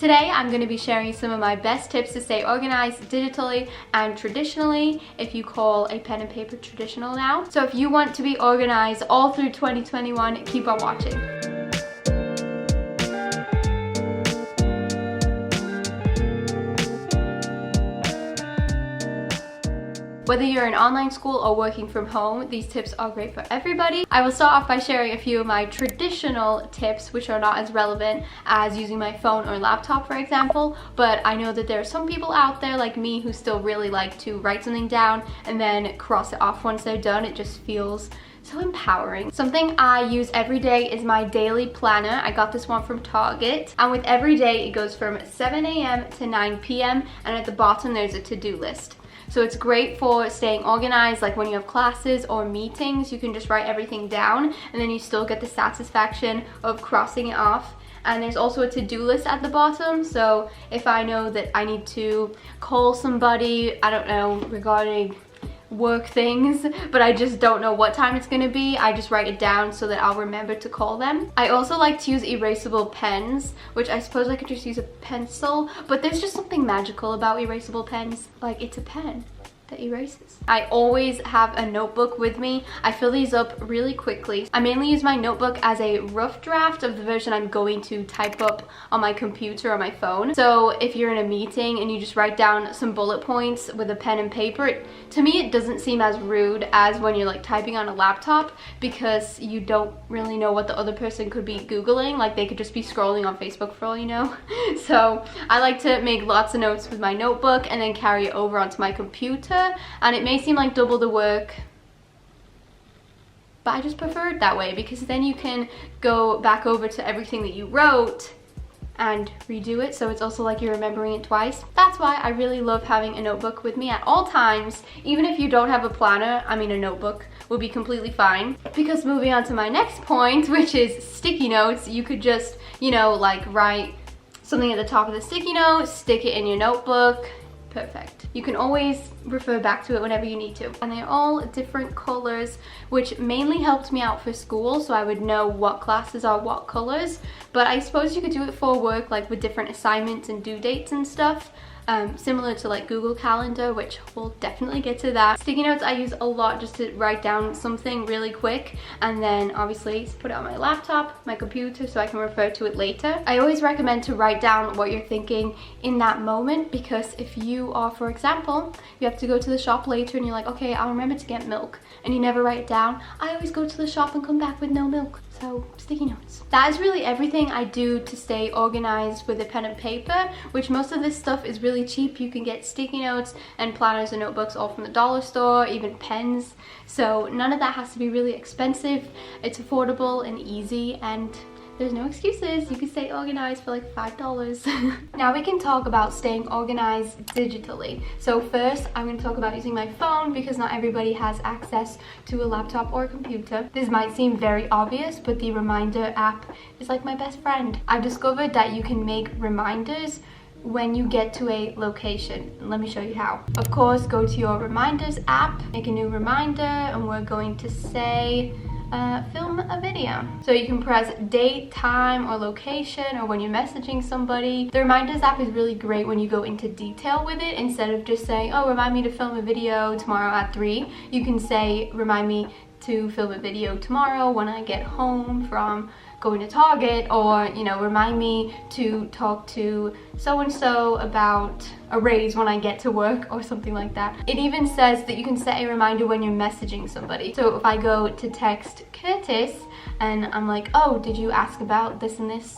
Today I'm going to be sharing some of my best tips to stay organized digitally and traditionally, if you call a pen and paper traditional now. So if you want to be organized all through 2021, keep on watching. Whether you're in online school or working from home, these tips are great for everybody. I will start off by sharing a few of my traditional tips, which are not as relevant as using my phone or laptop, for example, but I know that there are some people out there like me who still really like to write something down and then cross it off once they're done. It just feels so empowering. Something I use every day is my daily planner. I got this one from Target, and with every day it goes from 7 a.m. to 9 p.m. and at the bottom there's a to-do list. So it's great for staying organized, like when you have classes or meetings, you can just write everything down and then you still get the satisfaction of crossing it off. And there's also a to-do list at the bottom, so if I know that I need to call somebody, I don't know, regarding work things, but I just don't know what time it's gonna be, I just write it down so that I'll remember to call them. I also like to use erasable pens, which I suppose I could just use a pencil, but there's just something magical about erasable pens. Like, it's a pen that erases. I always have a notebook with me. I fill these up really quickly. I mainly use my notebook as a rough draft of the version I'm going to type up on my computer or my phone. So if you're in a meeting and you just write down some bullet points with a pen and paper, to me it doesn't seem as rude as when you're like typing on a laptop, because you don't really know what the other person could be Googling. Like, they could just be scrolling on Facebook for all you know. So I like to make lots of notes with my notebook and then carry it over onto my computer. And it may seem like double the work, but I just prefer it that way, because then you can go back over to everything that you wrote and redo it, so it's also like you're remembering it twice. That's why I really love having a notebook with me at all times. Even if you don't have a planner, I mean, a notebook will be completely fine. Because moving on to my next point, which is sticky notes, you could just, you know, like write something at the top of the sticky note, stick it in your notebook. Perfect. You can always refer back to it whenever you need to. And they're all different colors, which mainly helped me out for school, so I would know what classes are what colors. But I suppose you could do it for work, like with different assignments and due dates and stuff. Similar to like Google Calendar, which we'll definitely get to that. Sticky notes I use a lot just to write down something really quick, and then obviously put it on my laptop, my computer, so I can refer to it later. I always recommend to write down what you're thinking in that moment, because if you are, for example, you have to go to the shop later and you're like, okay, I'll remember to get milk, and you never write it down. I always go to the shop and come back with no milk. So, sticky notes. That is really everything I do to stay organized with a pen and paper, which most of this stuff is really cheap. You can get sticky notes and planners and notebooks all from the dollar store, even pens. So none of that has to be really expensive. It's affordable and easy, and there's no excuses. You can stay organized for like $5. Now we can talk about staying organized digitally. So first, I'm going to talk about using my phone, because not everybody has access to a laptop or a computer. This might seem very obvious, but the reminder app is like my best friend. I've discovered that you can make reminders when you get to a location. Let me show you how. Of course, go to your reminders app, make a new reminder, and we're going to say film a video. So you can press date, time, or location, or when you're messaging somebody. The reminders app is really great when you go into detail with it. Instead of just saying, oh, remind me to film a video tomorrow at 3, you can say, remind me to film a video tomorrow when I get home from going to Target, or, you know, remind me to talk to so-and-so about a raise when I get to work, or something like that. It even says that you can set a reminder when you're messaging somebody. So if I go to text Curtis and I'm like, oh, did you ask about this and this?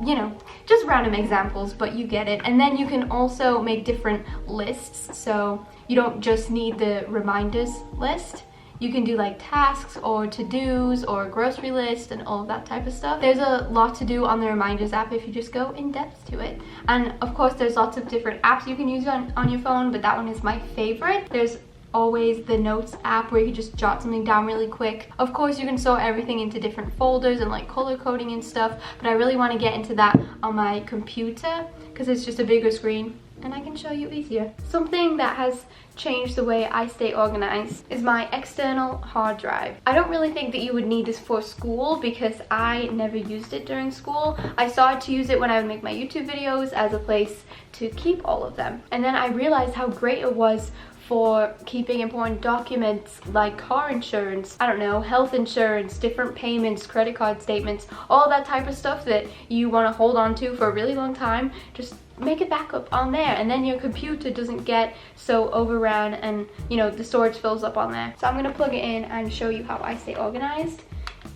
You know, just random examples, but you get it. And then you can also make different lists, so you don't just need the reminders list. You can do like tasks or to-dos or a grocery list and all of that type of stuff. There's a lot to do on the reminders app if you just go in depth to it. And of course there's lots of different apps you can use on your phone, but that one is my favorite. There's always the notes app where you can just jot something down really quick. Of course you can sort everything into different folders and like color coding and stuff, but I really want to get into that on my computer because it's just a bigger screen and I can show you easier. Something that has changed the way I stay organized is my external hard drive. I don't really think that you would need this for school because I never used it during school. I started to use it when I would make my YouTube videos as a place to keep all of them. And then I realized how great it was for keeping important documents like car insurance, I don't know, health insurance, different payments, credit card statements, all that type of stuff that you want to hold on to for a really long time. Just make a backup on there, and then your computer doesn't get so overrun and, you know, the storage fills up on there. So I'm gonna plug it in and show you how I stay organized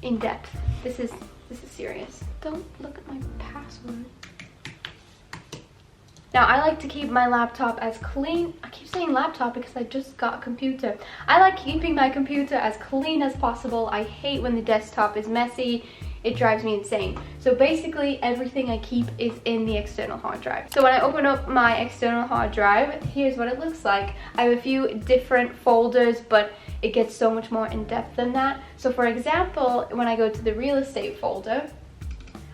in depth. This is serious. Don't look at my password. Now, I like to keep my laptop as clean. I keep saying laptop because I just got a computer. I like keeping my computer as clean as possible. I hate when the desktop is messy. It drives me insane. So basically, everything I keep is in the external hard drive. So when I open up my external hard drive, here's what it looks like. I have a few different folders, but it gets so much more in depth than that. So for example, when I go to the real estate folder,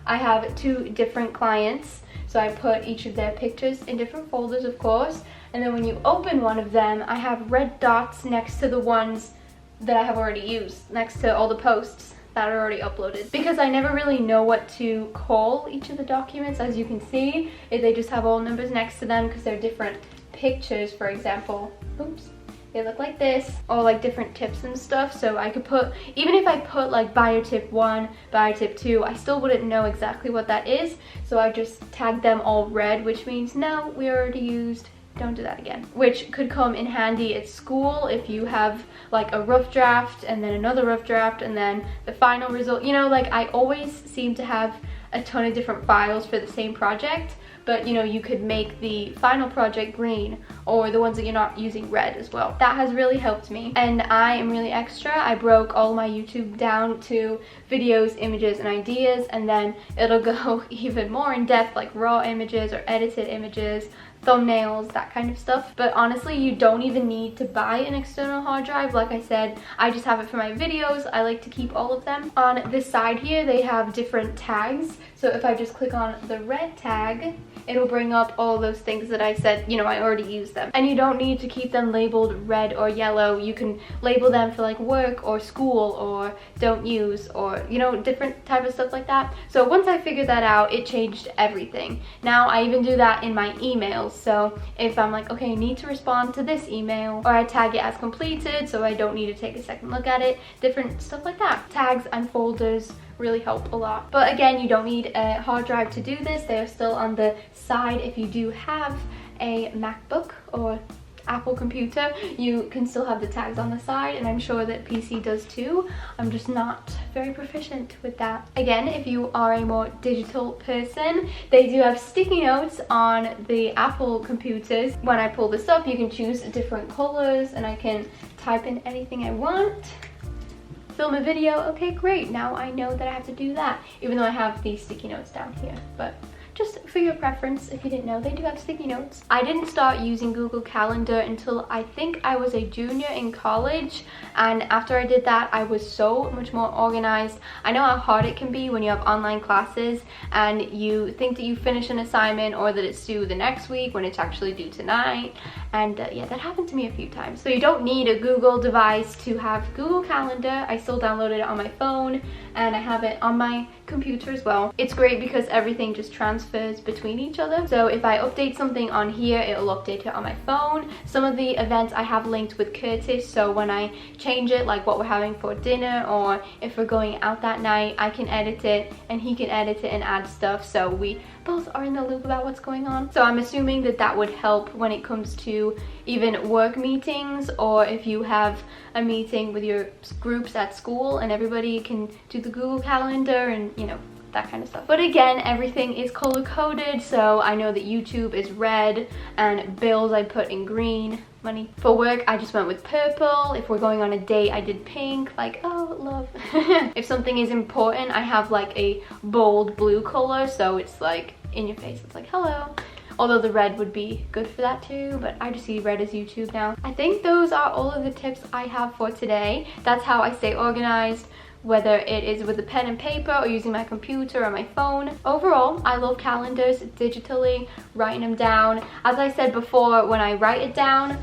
I have 2 different clients. So I put each of their pictures in different folders, of course. And then when you open one of them, I have red dots next to the ones that I have already used, next to all the posts that are already uploaded. Because I never really know what to call each of the documents. As you can see, they just have all numbers next to them because they're different pictures. For example, oops, they look like this, or like different tips and stuff. So I could put, even if I put like buyer tip 1, buyer tip 2, I still wouldn't know exactly what that is. So I just tagged them all red, which means no, we already used, don't do that again. Which could come in handy at school if you have like a rough draft and then another rough draft and then the final result. You know, like I always seem to have a ton of different files for the same project. But you know, you could make the final project green, or the ones that you're not using red as well. That has really helped me, and I am really extra. I broke all my YouTube down to videos, images, and ideas, and then it'll go even more in depth, like raw images or edited images, thumbnails, that kind of stuff. But honestly, you don't even need to buy an external hard drive. Like I said, I just have it for my videos. I like to keep all of them. On this side here, they have different tags. So if I just click on the red tag, it'll bring up all those things that I said, you know, I already used them. And you don't need to keep them labeled red or yellow. You can label them for like work or school or don't use, or, you know, different type of stuff like that. So once I figured that out, it changed everything. Now I even do that in my emails. So if I'm like, okay, I need to respond to this email, or I tag it as completed so I don't need to take a second look at it, different stuff like that. Tags and folders really help a lot. But again, you don't need a hard drive to do this. They are still on the side. If you do have a MacBook or Apple computer, you can still have the tags on the side, and I'm sure that PC does too. I'm just not very proficient with that. Again, if you are a more digital person, they do have sticky notes on the Apple computers. When I pull this up, you can choose different colors, and I can type in anything I want. Film a video, okay, great. Now I know that I have to do that, even though I have these sticky notes down here. But just for your preference, if you didn't know, they do have sticky notes. I didn't start using Google Calendar until I think I was a junior in college, and after I did that, I was so much more organized. I know how hard it can be when you have online classes and you think that you finish an assignment or that it's due the next week when it's actually due tonight. And yeah, that happened to me a few times. So you don't need a Google device to have Google Calendar. I still downloaded it on my phone, and I have it on my computer as well. It's great because everything just transfers between each other. So if I update something on here, it'll update it on my phone. Some of the events I have linked with Curtis, so when I change it, like what we're having for dinner, or if we're going out that night, I can edit it and he can edit it and add stuff, so we both are in the loop about what's going on. So I'm assuming that that would help when it comes to even work meetings, or if you have a meeting with your groups at school and everybody can do the Google Calendar and, you know, that kind of stuff. But again, everything is color coded, so I know that YouTube is red and bills I put in green. Money for work, I just went with purple. If we're going on a date, I did pink, like, oh, love. If something is important, I have like a bold blue color, so it's like in your face, it's like hello. Although the red would be good for that too, but I just see red as YouTube now. I think those are all of the tips I have for today. That's how I stay organized whether it is with a pen and paper or using my computer or my phone. Overall, I love calendars digitally, writing them down. As I said before, when I write it down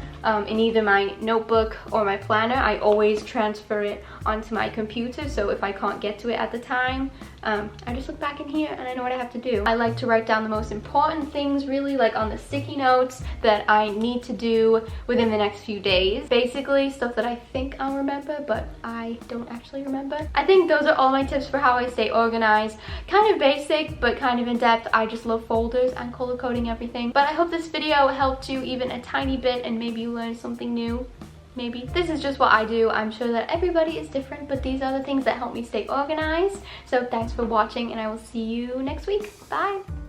in either my notebook or my planner, I always transfer it onto my computer, so if I can't get to it at the time, I just look back in here and I know what I have to do. I like to write down the most important things, really, like on the sticky notes that I need to do within the next few days. Basically stuff that I think I'll remember, but I don't actually remember. I think those are all my tips for how I stay organized. Kind of basic, but kind of in depth. I just love folders and color coding everything. But I hope this video helped you even a tiny bit and maybe you learned something new. Maybe. This is just what I do. I'm sure that everybody is different, but these are the things that help me stay organized. So thanks for watching and I will see you next week. Bye!